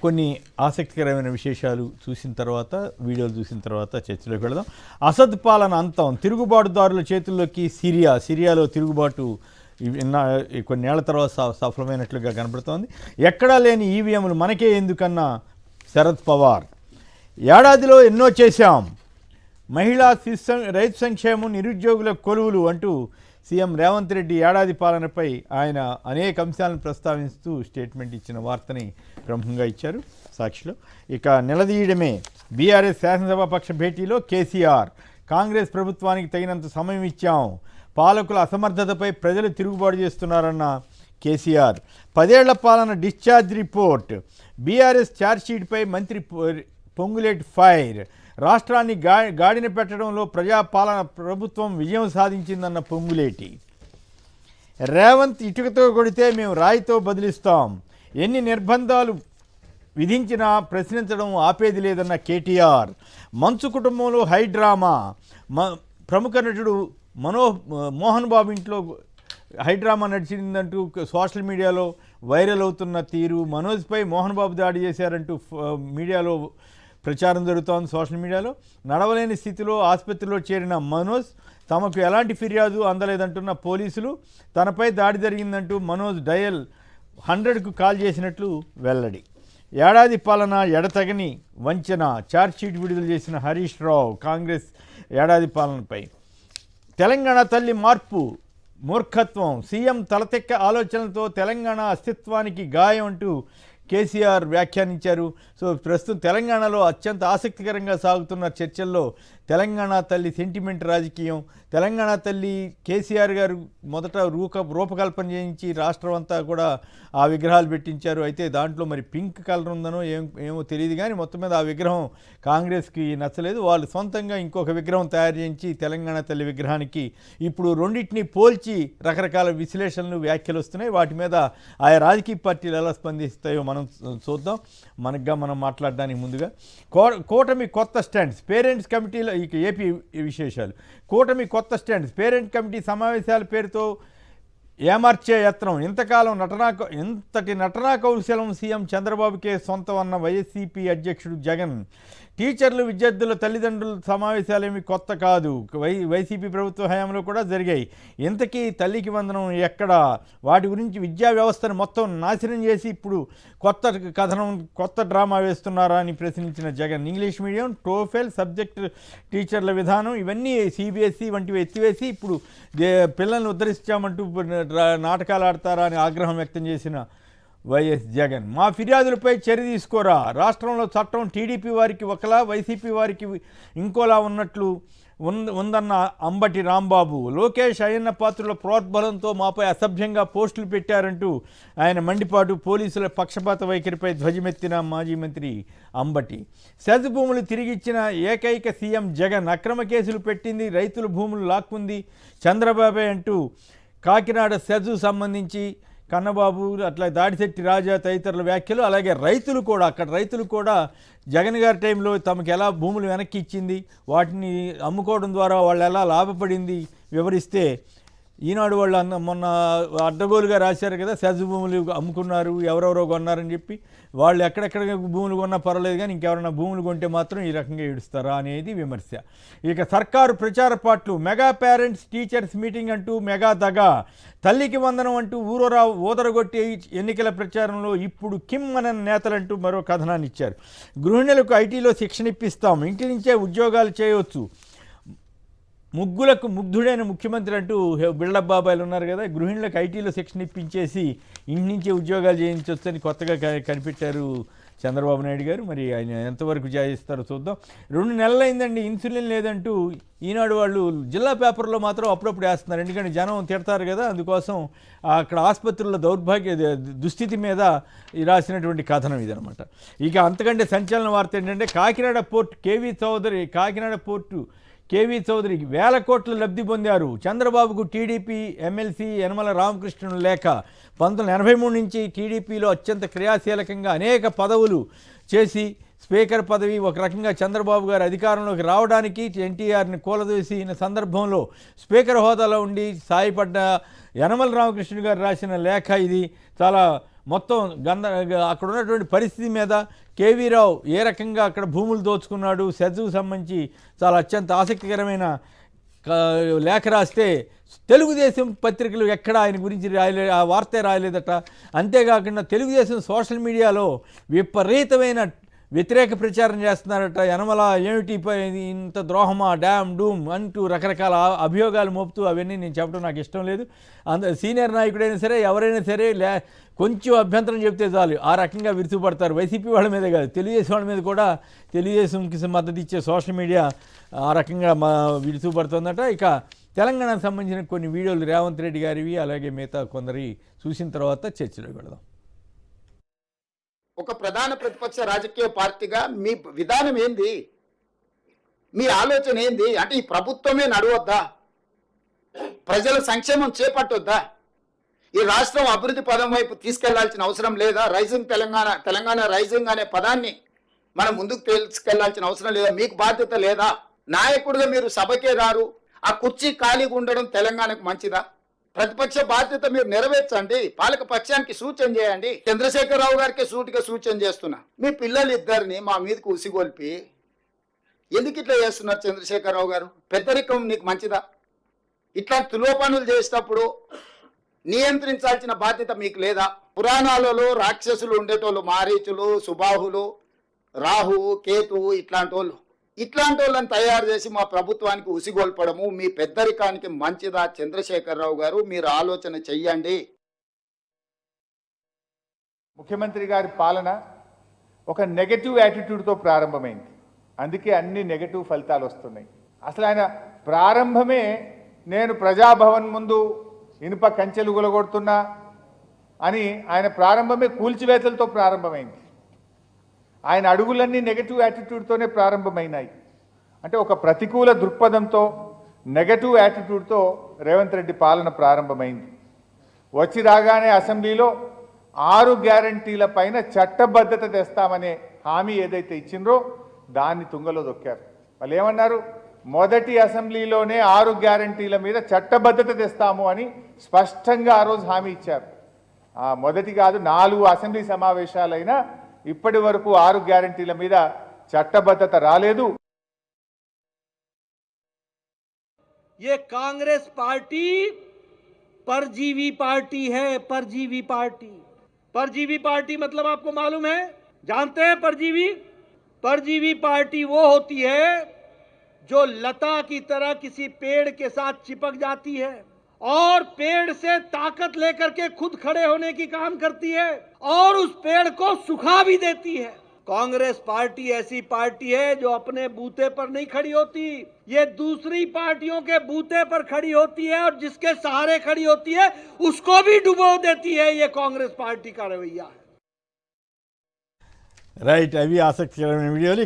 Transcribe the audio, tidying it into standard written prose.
కొన్ని ఆసక్తికరమైన విశేషాలు చూసిన తర్వాత, వీడియోలు చూసిన తర్వాత చర్చలోకి వెళదాం. అసద్ పాలన అంతం, తిరుగుబాటుదారుల చేతుల్లోకి సిరియాలో తిరుగుబాటు కొన్నేళ్ల తర్వాత సఫలమైనట్లుగా కనబడుతోంది. ఎక్కడా లేని ఈవీఎంలు మనకే ఎందుకన్నా శరద్ పవార్. ఏడాదిలో ఎన్నో చేశాం, మహిళా రైతు సంక్షేమం, నిరుద్యోగుల కొలువులు అంటూ సీఎం రేవంత్ రెడ్డి ఏడాది పాలనపై ఆయన అనేక అంశాలను ప్రస్తావిస్తూ స్టేట్మెంట్ ఇచ్చిన వార్తని ప్రముఖంగా ఇచ్చారు సాక్షిలో. ఇక నిలదీయడమే బీఆర్ఎస్ శాసనసభాపక్ష భేటీలో కేసీఆర్, కాంగ్రెస్ ప్రభుత్వానికి తగినంత సమయం ఇచ్చాం, పాలకుల అసమర్థతపై ప్రజలు తిరుగుబాటు చేస్తున్నారన్న కేసీఆర్. 10 ఏళ్ల పాలన డిశ్చార్జ్ రిపోర్ట్, బీఆర్ఎస్ ఛార్జ్షీట్పై మంత్రి పొంగులేటి ఫైర్, రాష్ట్రాన్ని గాడిన పెట్టడంలో ప్రజాపాలన ప్రభుత్వం విజయం సాధించిందన్న పొంగులేటి. రేవంత్ ఇటుకతో కొడితే మేము రాయితో బదిలిస్తాం, ఎన్ని నిర్బంధాలు విధించినా ప్రశ్నించడం ఆపేది లేదన్న కేటీఆర్. మంచు కుటుంబంలో హై డ్రామా, ప్రముఖ నటుడు మోహన్ బాబు ఇంట్లో హైడ్రామా నడిచిందంటూ సోషల్ మీడియాలో వైరల్ అవుతున్న తీరు, మనోజ్పై మోహన్ బాబు దాడి చేశారంటూ మీడియాలో ప్రచారం జరుగుతోంది. సోషల్ మీడియాలో నడవలేని స్థితిలో ఆసుపత్రిలో చేరిన మనోజ్, తమకు ఎలాంటి ఫిర్యాదు అందలేదంటున్న పోలీసులు, తనపై దాడి జరిగిందంటూ మనోజ్ డయల్ 100కు కాల్ చేసినట్లు వెల్లడి. ఏడాది పాలన ఎడతగని వంచన, ఛార్జ్షీట్ విడుదల చేసిన హరీష్ రావు. కాంగ్రెస్ ఏడాది పాలనపై తెలంగాణ తల్లి మార్పు మూర్ఖత్వం, సీఎం తలతెక్క ఆలోచనలతో తెలంగాణ అస్తిత్వానికి గాయం అంటూ కేసీఆర్ వ్యాఖ్యానించారు. సో ప్రస్తుతం తెలంగాణలో అత్యంత ఆసక్తికరంగా సాగుతున్న చర్చల్లో తెలంగాణ తల్లి సెంటిమెంట్ రాజకీయం. తెలంగాణ తల్లి కేసీఆర్ గారు మొదట రూపకల్పన చేయించి రాష్ట్రం అంతా కూడా ఆ విగ్రహాలు పెట్టించారు. అయితే దాంట్లో మరి పింక్ కలర్ ఉందనో ఏమో తెలియదు, కానీ మొత్తం మీద ఆ విగ్రహం కాంగ్రెస్కి నచ్చలేదు. వాళ్ళు సొంతంగా ఇంకొక విగ్రహం తయారు చేయించి తెలంగాణ తల్లి విగ్రహానికి ఇప్పుడు రెండింటినీ పోల్చి రకరకాల విశ్లేషణలు, వ్యాఖ్యలు వస్తున్నాయి. వాటి మీద ఆయా రాజకీయ పార్టీలు ఎలా స్పందిస్తాయో మనం చూద్దాం. మనం మాట్లాడడానికి ముందుగా కూటమి కొత్త స్టాండ్స్, పేరెంట్స్ కమిటీలో ఇక ఏపీ విశేషాలు. కూటమి కొత్త స్టాండ్స్, పేరెంట్ కమిటీ సమావేశాల పేరుతో ఏమార్చే యత్నం, ఇంతకాలం ఇంతటి నటనా కౌశలం సీఎం చంద్రబాబుకే సొంతం అన్న వైసీపీ అధ్యక్షుడు జగన్. టీచర్లు, విద్యార్థుల తల్లిదండ్రుల సమావేశాలేమి కొత్త కాదు, వైసీపీ ప్రభుత్వ హయాంలో కూడా జరిగాయి. ఇంతకీ తల్లికి వందనం ఎక్కడ? వాటి గురించి విద్యా వ్యవస్థను మొత్తం నాశనం చేసి ఇప్పుడు కొత్త కథనం, కొత్త డ్రామా వేస్తున్నారా అని ప్రశ్నించిన Jagan. English medium, TOEFL subject టీచర్ల విధానం ఇవన్నీ సిబిఎస్ఈ వంటివి ఎత్తివేసి ఇప్పుడు పిల్లల్ని ఉద్ధరిస్తామంటూ నాటకాలు ఆడతారా అని ఆగ్రహం వ్యక్తం చేసిన వైఎస్ జగన్. మా ఫిర్యాదులపై చర్య తీసుకోరా, రాష్ట్రంలో చట్టం టీడీపీ వారికి ఒకలా, వైసీపీ వారికి ఇంకోలా ఉందన్న అంబటి రాంబాబు. లోకేష్, అయ్యన్న పాత్రుల ప్రోద్బలంతో మాపై అసభ్యంగా పోస్టులు పెట్టారంటూ ఆయన మండిపాటు. పోలీసుల పక్షపాత వైఖరిపై ధ్వజమెత్తిన మాజీ మంత్రి అంబటి. సెజ్ భూములు తిరిగిచ్చిన ఏకైక సీఎం జగన్, అక్రమ కేసులు పెట్టింది రైతుల భూములు లాక్కుంది చంద్రబాబే అంటూ కాకినాడ సెజ్ సంబంధించి కన్నబాబు, అట్లా దాడిశెట్టి రాజా తదితరుల వ్యాఖ్యలు. అలాగే అక్కడ రైతులు కూడా జగన్ గారి టైంలో తమకు ఎలా భూములు వెనక్కి ఇచ్చింది, వాటిని అమ్ముకోవడం ద్వారా వాళ్ళు ఎలా లాభపడింది వివరిస్తే, ఈనాడు వాళ్ళు మొన్న అడ్డగోలుగా రాశారు కదా, సెజ్ భూములు అమ్ముకున్నారు, ఎవరెవరో కొన్నారని చెప్పి. వాళ్ళు ఎక్కడెక్కడ భూములు కొన్నా పర్వాలేదు, కానీ ఇంకెవరైనా భూములు కొంటే మాత్రం ఈ రకంగా ఏడుస్తారా అనేది విమర్శ. ఇక సర్కారు ప్రచార పాటలు, మెగా పేరెంట్స్ టీచర్స్ మీటింగ్ అంటూ మెగా దగా, తల్లికి వందనం అంటూ ఊదరగొట్టి ఎన్నికల ప్రచారంలో ఇప్పుడు కిమ్ అనే నేతలంటూ మరో కథనాన్ని ఇచ్చారు. గృహిణులకు ఐటీలో శిక్షణ ఇప్పిస్తాం, ఇంటి నుంచే ఉద్యోగాలు చేయవచ్చు, ముగ్ధుడైన ముఖ్యమంత్రి అంటూ బిల్డప్ బాబాయిలు ఉన్నారు కదా, గృహిణులకు ఐటీలో శిక్షణ ఇప్పించేసి ఇంటి నుంచే ఉద్యోగాలు చేయించవచ్చని కొత్తగా కనిపెట్టారు చంద్రబాబు నాయుడు గారు. మరి ఆయన ఎంతవరకు చేయిస్తారో చూద్దాం. 2 నెలలైందండి ఇన్సులిన్ లేదంటూ ఈనాడు వాళ్ళు జిల్లా పేపర్లో మాత్రం అప్పుడప్పుడు వేస్తున్నారు, ఎందుకంటే జనం తిడతారు కదా, అందుకోసం అక్కడ ఆసుపత్రుల దుస్థితి మీద రాసినటువంటి కథనం ఇదనమాట. ఇక అంతకంటే సంచలన వార్త ఏంటంటే కాకినాడ పోర్టు కేవీ చౌదరికి 1000 కోట్ల లబ్ధి పొందారు. చంద్రబాబుకు టీడీపీ ఎమ్మెల్సీ యనమల రామకృష్ణుని లేఖ. 1983 నుంచి టీడీపీలో అత్యంత క్రియాశీలకంగా అనేక పదవులు చేసి స్పీకర్ పదవి, ఒక రకంగా చంద్రబాబు గారు అధికారంలోకి రావడానికి ఎన్టీఆర్ని కూలదోసిన సందర్భంలో స్పీకర్ హోదాలో ఉండి సాయపడ్డ యనమల రామకృష్ణ గారు రాసిన లేఖ ఇది. చాలా మొత్తం అక్కడ ఉన్నటువంటి పరిస్థితి మీద కేవీ రావు ఏ రకంగా అక్కడ భూములు దోచుకున్నాడు, సెజ్కు సంబంధించి చాలా అత్యంత ఆసక్తికరమైన లేఖ రాస్తే తెలుగుదేశం పత్రికలు ఎక్కడ ఆయన గురించి రాయలేదు, ఆ వార్తే రాయలేదట. అంతేకాకుండా తెలుగుదేశం సోషల్ మీడియాలో విపరీతమైన వ్యతిరేక ప్రచారం చేస్తున్నారట. యనమల ఏమిటి ఇంత ద్రోహమా, డ్యామ్ డూమ్ అంటూ రకరకాల అభియోగాలు మోపుతూ, అవన్నీ నేను చెప్పడం నాకు ఇష్టం లేదు. సీనియర్ నాయకుడైనా సరే ఎవరైనా సరే కొంచెం అభ్యంతరం చెప్తే చాలు ఆ రకంగా విరుచుపడతారు. వైసీపీ వాళ్ళ మీద కాదు, తెలుగుదేశం వాళ్ళ మీద కూడా తెలుగుదేశంకి మద్దతు ఇచ్చే సోషల్ మీడియా ఆ రకంగా విరుచుపడుతుందట. ఇక తెలంగాణకు సంబంధించిన కొన్ని వీడియోలు రేవంత్ రెడ్డి గారివి అలాగే మిగతా కొందరి చూసిన తర్వాత చర్చలోకి వెళదాం. ఒక ప్రధాన ప్రతిపక్ష రాజకీయ పార్టీగా మీ విధానం ఏంది, మీ ఆలోచన ఏంది? అంటే ఈ ప్రభుత్వమే నడవద్దా, ప్రజల సంక్షేమం చేపట్టొద్దా, ఈ రాష్ట్రం అభివృద్ధి పదం వైపు తీసుకెళ్లాల్సిన అవసరం లేదా? రైజింగ్ తెలంగాణ రైజింగ్ అనే పదాన్ని మనం ముందుకు తీసుకెళ్లాల్సిన అవసరం లేదా? మీకు బాధ్యత లేదా? నాయకుడిగా మీరు సభకే రారు, ఆ కుర్చీ ఖాళీగా ఉండడం తెలంగాణకు మంచిదా? ప్రతిపక్ష బాధ్యత మీరు నెరవేర్చండి, పాలక పక్షానికి సూచన చేయండి. చంద్రశేఖరరావు గారికి సూటిగా సూచన చేస్తున్నా, మీ పిల్లలు ఇద్దరిని మా మీదకి ఉసిగొల్పి ఎందుకు ఇట్లా చేస్తున్నారు చంద్రశేఖరరావు గారు? పెద్దరికం నీకు మంచిదా? ఇట్లా తులోపనులు చేసేటప్పుడు నియంత్రించాల్సిన బాధ్యత మీకు లేదా? పురాణాలలో రాక్షసులు ఉండేటోళ్ళు, మారీచులు, సుబాహులు, రాహువు, కేతువు, ఇట్లాంటి వాళ్ళని తయారు చేసి మా ప్రభుత్వానికి ఉసిగొల్పడము మీ పెద్దరికానికి మంచిదా? చంద్రశేఖరరావు గారు, మీరు ఆలోచన చెయ్యండి. ముఖ్యమంత్రి గారి పాలన ఒక నెగటివ్ యాటిట్యూడ్తో ప్రారంభమైంది, అందుకే అన్ని నెగటివ్ ఫలితాలు వస్తున్నాయి. అసలు ఆయన ప్రారంభమే నేను ప్రజాభవన్ ముందు ఇనుప కంచెలు గులగొడుతున్నా అని ఆయన ప్రారంభమే కూల్చివేతలతో ప్రారంభమైంది. ఆయన అడుగులన్నీ నెగటివ్ యాటిట్యూడ్తోనే ప్రారంభమైనాయి. అంటే ఒక ప్రతికూల దృక్పథంతో నెగటివ్ యాటిట్యూడ్తో రేవంత్ రెడ్డి పాలన ప్రారంభమైంది. వచ్చి రాగానే అసెంబ్లీలో 6 గ్యారంటీల పైన చట్టబద్ధత తెస్తామనే హామీ ఏదైతే ఇచ్చిండ్రో దాన్ని తుంగలో దొక్కారు. వాళ్ళు ఏమన్నారు? మొదటి అసెంబ్లీలోనే 6 గ్యారంటీల మీద చట్టబద్ధత తెస్తాము అని స్పష్టంగా ఆ రోజు హామీ ఇచ్చారు. మొదటి కాదు 4 అసెంబ్లీ సమావేశాలైనా ఇప్పటి వరకు 6 గ్యారంటీల మీద చట్టబద్ధత రాలేదు. ये कांग्रेस पार्टी परजीवी पार्टी है, परजीवी पार्टी। परजीवी पार्टी मतलब आपको मालूम है, जानते हैं? परजीवी पार्टी वो होती है जो लता की तरह किसी पेड़ के साथ चिपक जाती है और पेड़ से ताकत लेकर के खुद खड़े होने की काम करती है और उस पेड़ को सुखा भी देती है। कांग्रेस पार्टी ऐसी पार्टी है जो अपने बूते पर नहीं खड़ी होती, ये दूसरी पार्टियों के बूते पर खड़ी होती है और जिसके सहारे खड़ी होती है उसको भी डुबो देती है। ये कांग्रेस पार्टी का रवैया है। రైట్, అవి ఆసక్తికరమైన వీడియోలు.